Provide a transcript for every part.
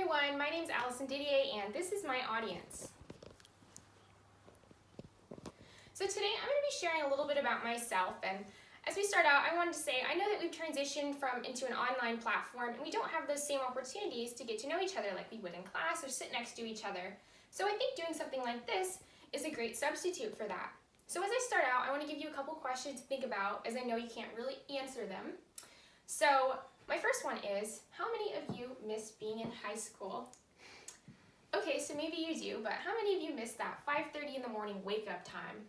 everyone, my name is Allison Didier and this is my audience. So today I'm going to be sharing a little bit about myself, and as we start out I wanted to say I know that we've transitioned into an online platform and we don't have those same opportunities to get to know each other like we would in class or sit next to each other. So I think doing something like this is a great substitute for that. So as I start out, I want to give you a couple questions to think about, as I know you can't really answer them. So my first one is, how many of you miss being in high school? Okay, so maybe you do, but how many of you miss that 5:30 in the morning wake-up time?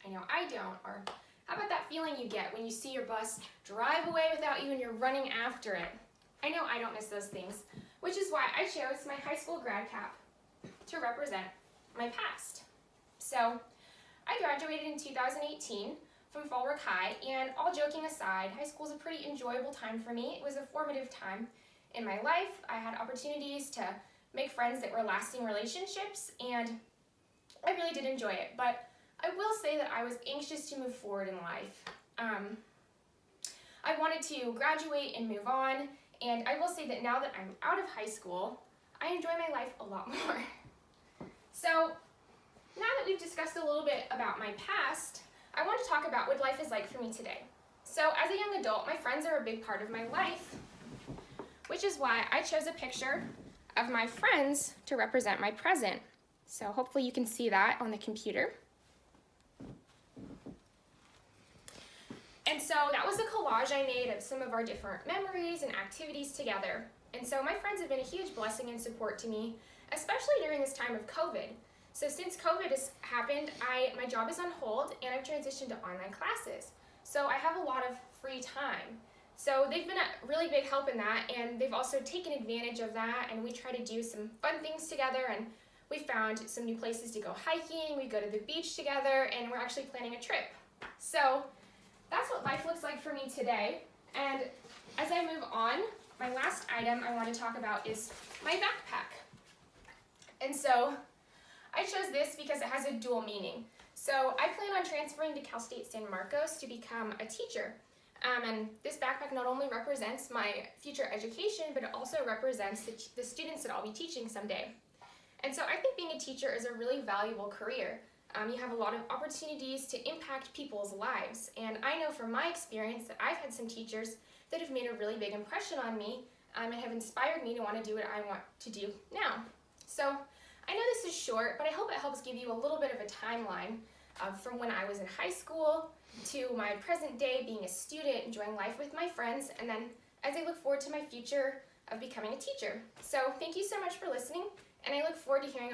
I know I don't. Or how about that feeling you get when you see your bus drive away without you and you're running after it? I know I don't miss those things, which is why I chose my high school grad cap to represent my past. So I graduated in 2018 from Fallbrook High, and all joking aside, high school is a pretty enjoyable time for me. It was a formative time in my life. I had opportunities to make friends that were lasting relationships, and I really did enjoy it. But I will say that I was anxious to move forward in life. I wanted to graduate and move on, and I will say that now that I'm out of high school, I enjoy my life a lot more. So now that we've discussed a little bit about my past, I want to talk about what life is like for me today. So as a young adult, my friends are a big part of my life, which is why I chose a picture of my friends to represent my present. So hopefully you can see that on the computer. And so that was a collage I made of some of our different memories and activities together. And so my friends have been a huge blessing and support to me, especially during this time of COVID. So since COVID has happened, my job is on hold and I've transitioned to online classes. So I have a lot of free time. So they've been a really big help in that, and they've also taken advantage of that, and we try to do some fun things together, and we found some new places to go hiking, we go to the beach together, and we're actually planning a trip. So that's what life looks like for me today. And as I move on, my last item I want to talk about is my backpack. And so I chose this because it has a dual meaning. So I plan on transferring to Cal State San Marcos to become a teacher. And this backpack not only represents my future education, but it also represents the students that I'll be teaching someday. And so I think being a teacher is a really valuable career. You have a lot of opportunities to impact people's lives. And I know from my experience that I've had some teachers that have made a really big impression on me and have inspired me to want to do what I want to do now. So I know this is short, but I hope it helps give you a little bit of a timeline from when I was in high school to my present day being a student, enjoying life with my friends, and then as I look forward to my future of becoming a teacher. So thank you so much for listening, and I look forward to hearing